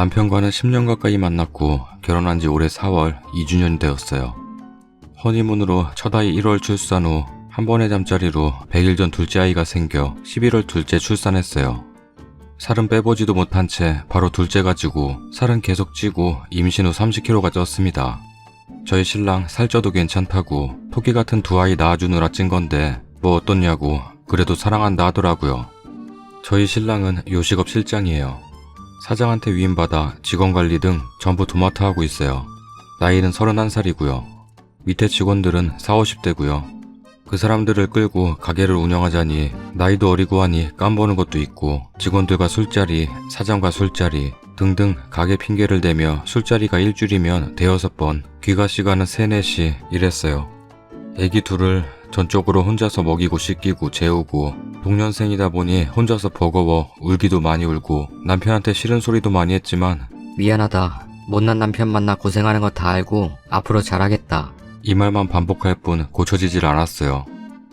남편과는 10년 가까이 만났고 결혼한 지 올해 4월 2주년이 되었어요. 허니문으로 첫 아이 1월 출산 후 한 번의 잠자리로 100일 전 둘째 아이가 생겨 11월 둘째 출산했어요. 살은 빼보지도 못한 채 바로 둘째 가지고 살은 계속 찌고 임신 후 30kg가 쪘습니다. 저희 신랑 살쪄도 괜찮다고 토끼 같은 두 아이 낳아주느라 찐 건데 뭐 어떻냐고 그래도 사랑한다 하더라고요. 저희 신랑은 요식업 실장이에요. 사장한테 위임받아 직원관리 등 전부 도맡아 하고 있어요. 나이는 31살이고요. 밑에 직원들은 40, 50대고요. 그 사람들을 끌고 가게를 운영하자니 나이도 어리고 하니 깜보는 것도 있고 직원들과 술자리, 사장과 술자리 등등 가게 핑계를 대며 술자리가 일주일이면 대여섯 번, 귀가 시간은 3, 4시 이랬어요. 애기 둘을 전적으로 혼자서 먹이고 씻기고 재우고 동년생이다 보니 혼자서 버거워 울기도 많이 울고 남편한테 싫은 소리도 많이 했지만 미안하다. 못난 남편 만나 고생하는 거 다 알고 앞으로 잘하겠다. 이 말만 반복할 뿐 고쳐지질 않았어요.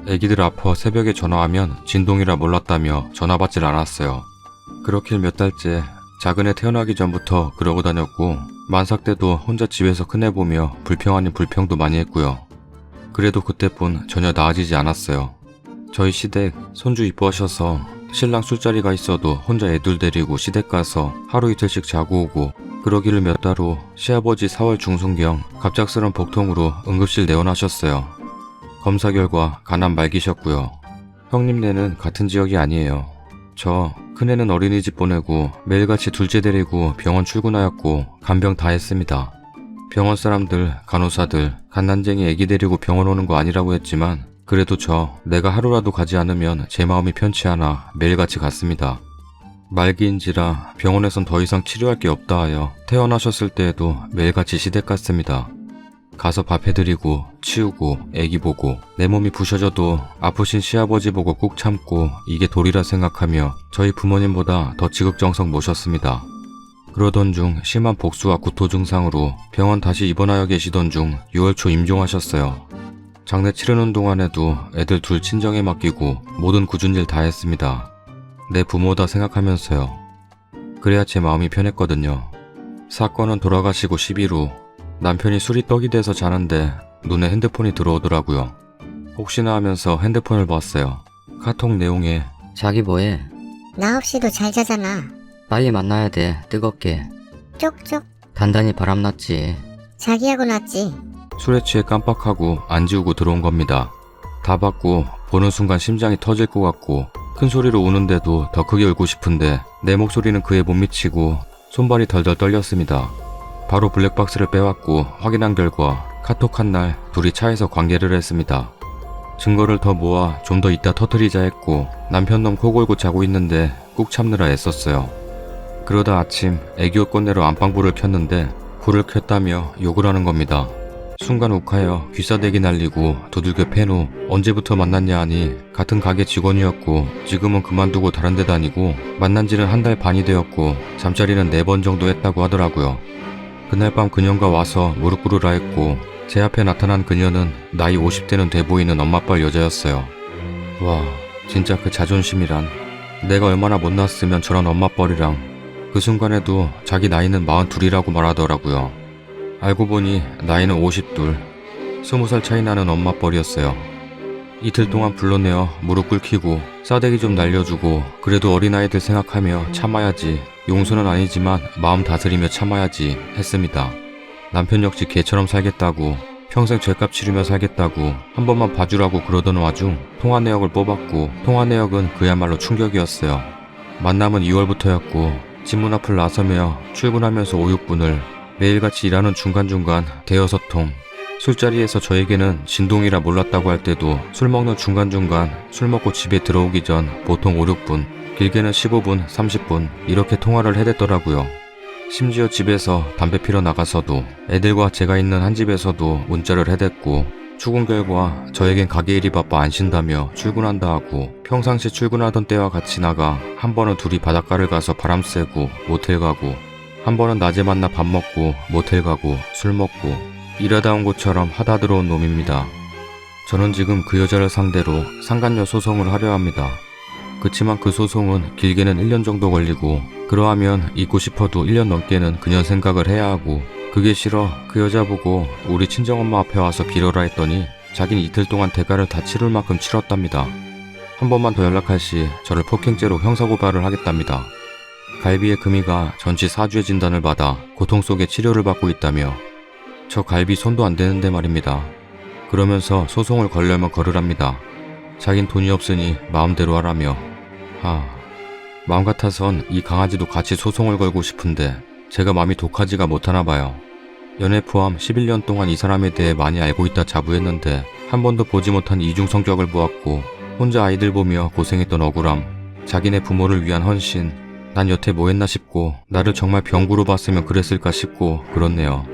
애기들 아파 새벽에 전화하면 진동이라 몰랐다며 전화 받질 않았어요. 그렇길 몇 달째 작은 애 태어나기 전부터 그러고 다녔고 만삭 때도 혼자 집에서 큰애 보며 불평 아닌 불평도 많이 했고요. 그래도 그때뿐 전혀 나아지지 않았어요. 저희 시댁 손주 이뻐하셔서 신랑 술자리가 있어도 혼자 애들 데리고 시댁 가서 하루 이틀씩 자고 오고 그러기를 몇 달 후 시아버지 4월 중순경 갑작스런 복통으로 응급실 내원하셨어요. 검사 결과 간암 말기셨고요. 형님네는 같은 지역이 아니에요. 저 큰애는 어린이집 보내고 매일같이 둘째 데리고 병원 출근하였고 간병 다 했습니다. 병원 사람들, 간호사들, 갓난쟁이 애기 데리고 병원 오는 거 아니라고 했지만 그래도 내가 하루라도 가지 않으면 제 마음이 편치 않아 매일같이 갔습니다. 말기인지라 병원에선 더 이상 치료할 게 없다 하여 퇴원하셨을 때에도 매일같이 시댁 갔습니다. 가서 밥 해드리고 치우고 애기 보고 내 몸이 부셔져도 아프신 시아버지 보고 꾹 참고 이게 도리라 생각하며 저희 부모님보다 더 지극정성 모셨습니다. 그러던 중 심한 복수와 구토 증상으로 병원 다시 입원하여 계시던 중 6월 초 임종하셨어요. 장례 치르는 동안에도 애들 둘 친정에 맡기고 모든 굳은 일 다 했습니다. 내 부모다 생각하면서요. 그래야 제 마음이 편했거든요. 사건은 돌아가시고 10일 후 남편이 술이 떡이 돼서 자는데 눈에 핸드폰이 들어오더라고요. 혹시나 하면서 핸드폰을 봤어요. 카톡 내용에 자기 뭐해? 나 없이도 잘 자잖아. 빨리 만나야 돼. 뜨겁게. 쪽쪽. 단단히 바람났지. 자기하고 놨지. 술에 취해 깜빡하고 안 지우고 들어온 겁니다. 다 받고 보는 순간 심장이 터질 것 같고 큰 소리로 우는데도 더 크게 울고 싶은데 내 목소리는 그에 못 미치고 손발이 덜덜 떨렸습니다. 바로 블랙박스를 빼왔고 확인한 결과 카톡한 날 둘이 차에서 관계를 했습니다. 증거를 더 모아 좀 더 이따 터뜨리자 했고 남편놈 코 골고 자고 있는데 꾹 참느라 애썼어요. 그러다 아침 애기옷 꺼내러 안방불을 켰는데 불을 켰다며 욕을 하는 겁니다. 순간 욱하여 귀싸대기 날리고 두들겨 팬 후 언제부터 만났냐 하니 같은 가게 직원이었고 지금은 그만두고 다른 데 다니고 만난 지는 한 달 반이 되었고 잠자리는 4번 정도 했다고 하더라고요. 그날 밤 그녀가 와서 무릎 꿇으라 했고 제 앞에 나타난 그녀는 나이 50대는 돼 보이는 엄마뻘 여자였어요. 와, 진짜 그 자존심이란. 내가 얼마나 못났으면 저런 엄마뻘이랑. 그 순간에도 자기 나이는 42이라고 말하더라고요. 알고 보니 나이는 52, 20살 차이 나는 엄마뻘이었어요. 이틀 동안 불러내어 무릎 꿇히고 싸대기 좀 날려주고 그래도 어린아이들 생각하며 참아야지, 용서는 아니지만 마음 다스리며 참아야지 했습니다. 남편 역시 개처럼 살겠다고, 평생 죗값 치르며 살겠다고 한 번만 봐주라고 그러던 와중 통화 내역을 뽑았고 통화 내역은 그야말로 충격이었어요. 만남은 2월부터였고 집 문 앞을 나서며 출근하면서 5, 6분을 매일같이 일하는 중간중간 대여섯 통, 술자리에서 저에게는 진동이라 몰랐다고 할 때도 술 먹는 중간중간 술 먹고 집에 들어오기 전 보통 5, 6분, 길게는 15분, 30분 이렇게 통화를 해댔더라고요. 심지어 집에서 담배 피러 나가서도 애들과 제가 있는 한 집에서도 문자를 해댔고 출근 결과 저에겐 가게 일이 바빠 안 쉰다며 출근한다 하고 평상시 출근하던 때와 같이 나가 한 번은 둘이 바닷가를 가서 바람 쐬고 모텔 가고 한 번은 낮에 만나 밥 먹고 모텔 가고 술 먹고 일하다 온 것처럼 하다 들어온 놈입니다. 저는 지금 그 여자를 상대로 상간녀 소송을 하려 합니다. 그치만 그 소송은 길게는 1년 정도 걸리고 그러하면 잊고 싶어도 1년 넘게는 그년 생각을 해야 하고 그게 싫어 그 여자 보고 우리 친정엄마 앞에 와서 빌어라 했더니 자긴 이틀 동안 대가를 다 치를 만큼 치렀답니다. 한 번만 더 연락할 시 저를 폭행죄로 형사고발을 하겠답니다. 갈비의 금이가 전치 4주의 진단을 받아 고통 속에 치료를 받고 있다며 저 갈비 손도 안 대는데 말입니다. 그러면서 소송을 걸려면 걸으랍니다. 자긴 돈이 없으니 마음대로 하라며. 마음 같아선 이 강아지도 같이 소송을 걸고 싶은데 제가 마음이 독하지가 못하나 봐요. 연애 포함 11년 동안 이 사람에 대해 많이 알고 있다 자부했는데 한 번도 보지 못한 이중 성격을 보았고 혼자 아이들 보며 고생했던 억울함, 자기네 부모를 위한 헌신, 난 여태 뭐 했나 싶고 나를 정말 병구로 봤으면 그랬을까 싶고 그렇네요.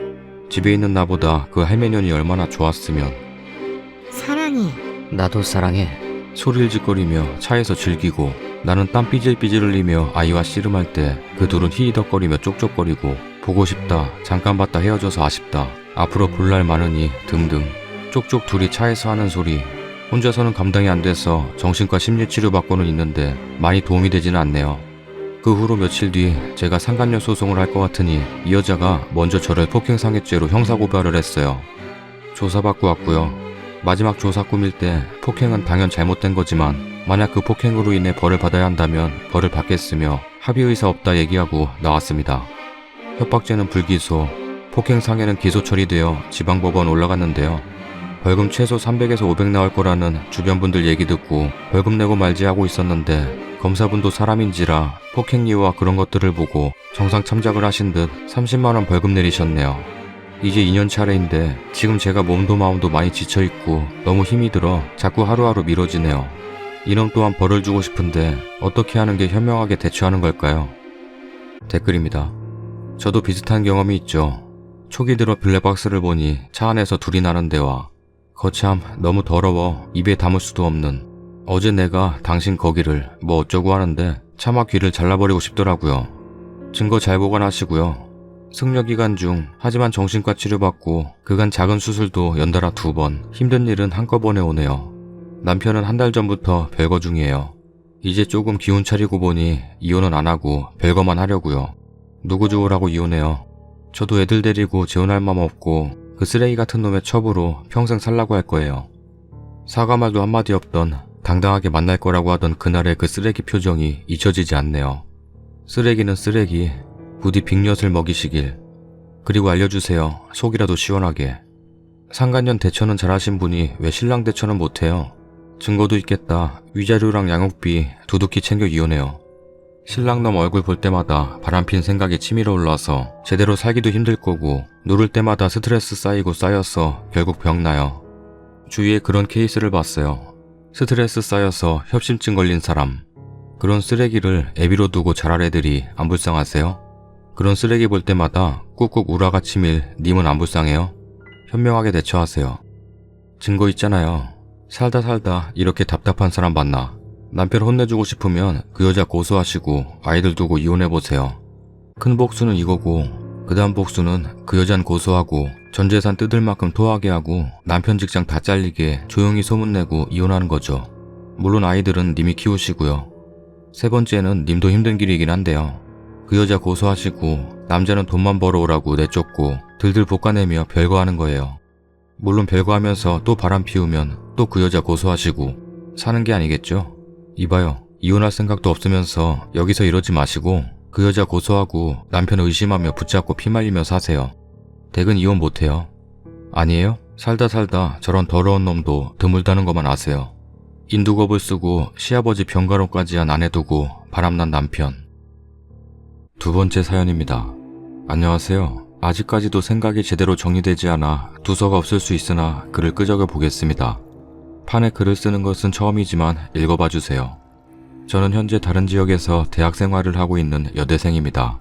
집에 있는 나보다 그 할매년이 얼마나 좋았으면. 사랑해. 나도 사랑해. 소리를 짓거리며 차에서 즐기고 나는 땀 삐질삐질 흘리며 아이와 씨름할 때 그 둘은 히히덕거리며 쪽쪽거리고 보고 싶다, 잠깐 봤다 헤어져서 아쉽다, 앞으로 볼 날 많으니 등등 쪽쪽 둘이 차에서 하는 소리 혼자서는 감당이 안 돼서 정신과 심리치료 받고는 있는데 많이 도움이 되지는 않네요. 그 후로 며칠 뒤 제가 상간녀 소송을 할 것 같으니 이 여자가 먼저 저를 폭행상해죄로 형사고발을 했어요. 조사받고 왔고요. 마지막 조사 꾸밀 때 폭행은 당연 잘못된 거지만 만약 그 폭행으로 인해 벌을 받아야 한다면 벌을 받겠으며 합의의사 없다 얘기하고 나왔습니다. 협박죄는 불기소, 폭행상해는 기소 처리되어 지방법원 올라갔는데요. 벌금 최소 300에서 500 나올 거라는 주변 분들 얘기 듣고 벌금 내고 말지 하고 있었는데 검사분도 사람인지라 폭행 이유와 그런 것들을 보고 정상 참작을 하신 듯 30만원 벌금 내리셨네요. 이제 2년 차례인데 지금 제가 몸도 마음도 많이 지쳐있고 너무 힘이 들어 자꾸 하루하루 미뤄지네요. 이놈 또한 벌을 주고 싶은데 어떻게 하는 게 현명하게 대처하는 걸까요? 댓글입니다. 저도 비슷한 경험이 있죠. 초기 들어 블랙박스를 보니 차 안에서 둘이 나는 대화. 거참 너무 더러워 입에 담을 수도 없는. 어제 내가 당신 거기를 뭐 어쩌고 하는데 차마 귀를 잘라버리고 싶더라고요. 증거 잘 보관하시고요. 승려기간 중 하지만 정신과 치료받고 그간 작은 수술도 연달아 2번, 힘든 일은 한꺼번에 오네요. 남편은 한 달 전부터 별거 중이에요. 이제 조금 기운 차리고 보니 이혼은 안 하고 별거만 하려고요. 누구 좋으라고 이혼해요. 저도 애들 데리고 재혼할 맘 없고 그 쓰레기 같은 놈의 첩으로 평생 살라고 할 거예요. 사과말도 한마디 없던 당당하게 만날 거라고 하던 그날의 그 쓰레기 표정이 잊혀지지 않네요. 쓰레기는 쓰레기, 부디 빅엿을 먹이시길. 그리고 알려주세요. 속이라도 시원하게. 상간년 대처는 잘하신 분이 왜 신랑 대처는 못해요? 증거도 있겠다. 위자료랑 양육비 두둑히 챙겨 이혼해요. 신랑놈 얼굴 볼 때마다 바람핀 생각이 치밀어 올라서 제대로 살기도 힘들 거고 누를 때마다 스트레스 쌓이고 쌓여서 결국 병나요. 주위에 그런 케이스를 봤어요. 스트레스 쌓여서 협심증 걸린 사람. 그런 쓰레기를 애비로 두고 자랄 애들이 안 불쌍하세요? 그런 쓰레기 볼 때마다 꾹꾹 우라가 치밀 님은 안 불쌍해요? 현명하게 대처하세요. 증거 있잖아요. 살다 이렇게 답답한 사람 봤나? 남편 혼내주고 싶으면 그 여자 고소하시고 아이들 두고 이혼해보세요. 큰 복수는 이거고 그 다음 복수는 그 여잔 고소하고 전 재산 뜯을 만큼 토하게 하고 남편 직장 다 잘리게 조용히 소문내고 이혼하는 거죠. 물론 아이들은 님이 키우시고요. 세 번째는 님도 힘든 길이긴 한데요. 그 여자 고소하시고 남자는 돈만 벌어오라고 내쫓고 들들 볶아내며 별거 하는 거예요. 물론 별거 하면서 또 바람 피우면 또 그 여자 고소하시고 사는 게 아니겠죠? 이봐요. 이혼할 생각도 없으면서 여기서 이러지 마시고 그 여자 고소하고 남편 의심하며 붙잡고 피말리며 사세요. 댁은 이혼 못해요. 아니에요? 살다 저런 더러운 놈도 드물다는 것만 아세요. 인두겁을 쓰고 시아버지 병가로까지 한 아내 두고 바람난 남편. 두 번째 사연입니다. 안녕하세요. 아직까지도 생각이 제대로 정리되지 않아 두서가 없을 수 있으나 글을 끄적여 보겠습니다. 판에 글을 쓰는 것은 처음이지만 읽어봐 주세요. 저는 현재 다른 지역에서 대학 생활을 하고 있는 여대생입니다.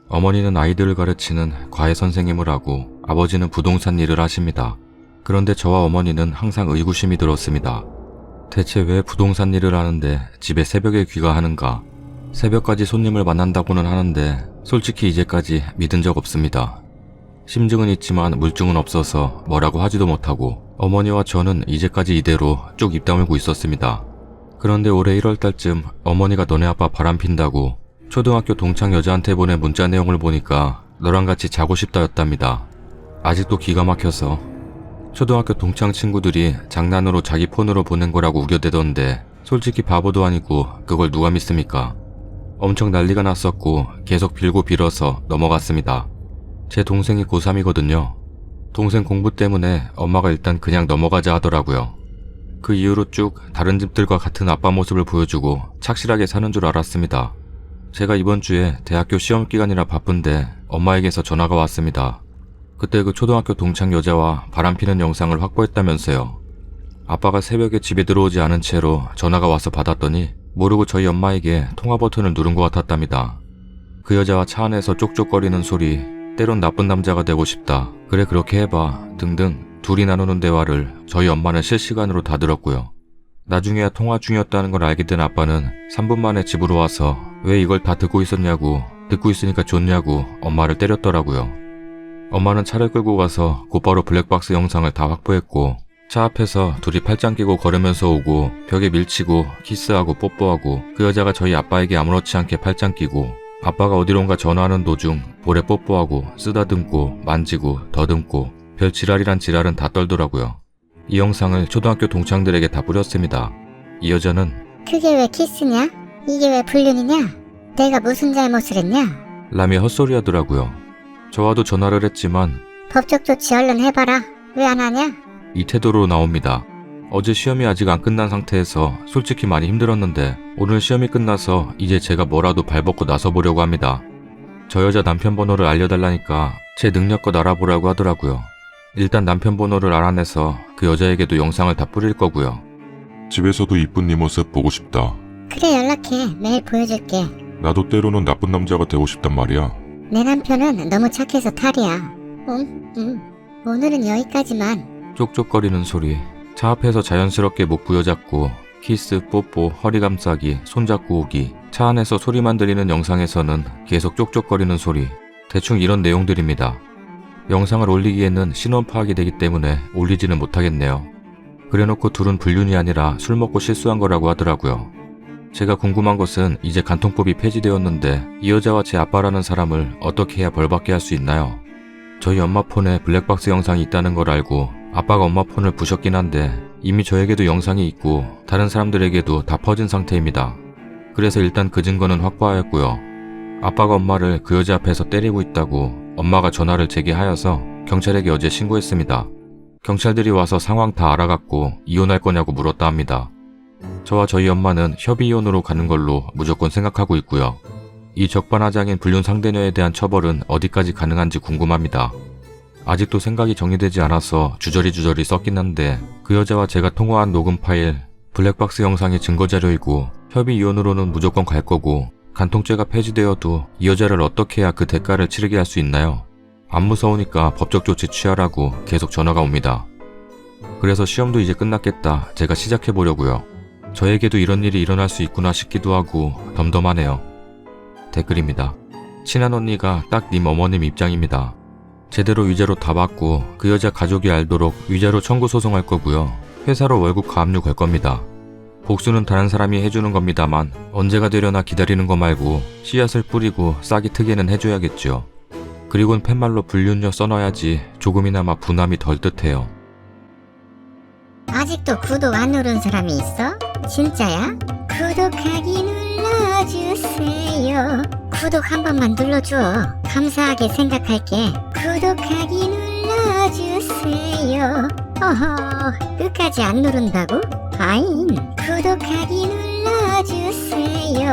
어머니는 아이들을 가르치는 과외 선생님을 하고 아버지는 부동산 일을 하십니다. 그런데 저와 어머니는 항상 의구심이 들었습니다. 대체 왜 부동산 일을 하는데 집에 새벽에 귀가하는가? 새벽까지 손님을 만난다고는 하는데 솔직히 이제까지 믿은 적 없습니다. 심증은 있지만 물증은 없어서 뭐라고 하지도 못하고 어머니와 저는 이제까지 이대로 쭉 입 다물고 있었습니다. 그런데 올해 1월달쯤 어머니가 너네 아빠 바람핀다고 초등학교 동창 여자한테 보낸 문자 내용을 보니까 너랑 같이 자고 싶다였답니다. 아직도 기가 막혀서. 초등학교 동창 친구들이 장난으로 자기 폰으로 보낸 거라고 우겨대던데 솔직히 바보도 아니고 그걸 누가 믿습니까? 엄청 난리가 났었고 계속 빌고 빌어서 넘어갔습니다. 제 동생이 고3이거든요. 동생 공부 때문에 엄마가 일단 그냥 넘어가자 하더라고요. 그 이후로 쭉 다른 집들과 같은 아빠 모습을 보여주고 착실하게 사는 줄 알았습니다. 제가 이번 주에 대학교 시험 기간이라 바쁜데 엄마에게서 전화가 왔습니다. 그때 그 초등학교 동창 여자와 바람피는 영상을 확보했다면서요. 아빠가 새벽에 집에 들어오지 않은 채로 전화가 와서 받았더니 모르고 저희 엄마에게 통화 버튼을 누른 것 같았답니다. 그 여자와 차 안에서 쪽쪽거리는 소리, 때론 나쁜 남자가 되고 싶다, 그래 그렇게 해봐 등등 둘이 나누는 대화를 저희 엄마는 실시간으로 다 들었고요. 나중에야 통화 중이었다는 걸 알게 된 아빠는 3분 만에 집으로 와서 왜 이걸 다 듣고 있었냐고, 듣고 있으니까 좋냐고 엄마를 때렸더라고요. 엄마는 차를 끌고 가서 곧바로 블랙박스 영상을 다 확보했고 차 앞에서 둘이 팔짱 끼고 걸으면서 오고 벽에 밀치고 키스하고 뽀뽀하고 그 여자가 저희 아빠에게 아무렇지 않게 팔짱 끼고 아빠가 어디론가 전화하는 도중 볼에 뽀뽀하고 쓰다듬고 만지고 더듬고 별 지랄이란 지랄은 다 떨더라고요. 이 영상을 초등학교 동창들에게 다 뿌렸습니다. 이 여자는 그게 왜 키스냐? 이게 왜 불륜이냐? 내가 무슨 잘못을 했냐? 라며 헛소리 하더라고요. 저와도 전화를 했지만 법적 조치 얼른 해봐라. 왜 안 하냐? 이 태도로 나옵니다. 어제 시험이 아직 안 끝난 상태에서 솔직히 많이 힘들었는데 오늘 시험이 끝나서 이제 제가 뭐라도 발벗고 나서보려고 합니다. 저 여자 남편 번호를 알려달라니까 제 능력껏 알아보라고 하더라고요. 일단 남편 번호를 알아내서 그 여자에게도 영상을 다 뿌릴 거고요. 집에서도 이쁜 네 모습 보고 싶다. 그래 연락해. 매일 보여줄게. 나도 때로는 나쁜 남자가 되고 싶단 말이야. 내 남편은 너무 착해서 탈이야. 오늘은 여기까지만. 쪽쪽거리는 소리, 차 앞에서 자연스럽게 목 부여잡고 키스, 뽀뽀, 허리 감싸기, 손잡고 오기, 차 안에서 소리만 들리는 영상에서는 계속 쪽쪽거리는 소리, 대충 이런 내용들입니다. 영상을 올리기에는 신원 파악이 되기 때문에 올리지는 못하겠네요. 그래놓고 둘은 불륜이 아니라 술 먹고 실수한 거라고 하더라고요. 제가 궁금한 것은 이제 간통법이 폐지되었는데 이 여자와 제 아빠라는 사람을 어떻게 해야 벌받게 할 수 있나요? 저희 엄마 폰에 블랙박스 영상이 있다는 걸 알고 아빠가 엄마 폰을 부셨긴 한데 이미 저에게도 영상이 있고 다른 사람들에게도 다 퍼진 상태입니다. 그래서 일단 그 증거는 확보하였고요. 아빠가 엄마를 그 여자 앞에서 때리고 있다고 엄마가 전화를 제게 하여서 경찰에게 어제 신고했습니다. 경찰들이 와서 상황 다 알아갔고 이혼할 거냐고 물었다 합니다. 저와 저희 엄마는 협의 이혼으로 가는 걸로 무조건 생각하고 있고요. 이 적반하장인 불륜 상대녀에 대한 처벌은 어디까지 가능한지 궁금합니다. 아직도 생각이 정리되지 않아서 주저리 썼긴 한데 그 여자와 제가 통화한 녹음 파일, 블랙박스 영상이 증거자료이고 협의 이혼으로는 무조건 갈 거고 간통죄가 폐지되어도 이 여자를 어떻게 해야 그 대가를 치르게 할 수 있나요? 안 무서우니까 법적 조치 취하라고 계속 전화가 옵니다. 그래서 시험도 이제 끝났겠다 제가 시작해보려고요. 저에게도 이런 일이 일어날 수 있구나 싶기도 하고 덤덤하네요. 댓글입니다. 친한 언니가 딱 님 어머님 입장입니다. 제대로 위자료 다 받고 그 여자 가족이 알도록 위자료 청구 소송할 거고요. 회사로 월급 가압류 걸 겁니다. 복수는 다른 사람이 해주는 겁니다만 언제가 되려나 기다리는 거 말고 씨앗을 뿌리고 싹이 트게는 해줘야겠죠. 그리곤 팻말로 불륜녀 써놔야지 조금이나마 부담이 덜 듯해요. 아직도 구독 안 누른 사람이 있어? 진짜야? 구독하기 눌러주세요. 구독 한 번만 눌러줘. 감사하게 생각할게. 구독하기 눌러주세요. 어허, 끝까지 안 누른다고? 아잉, 구독하기 눌러주세요.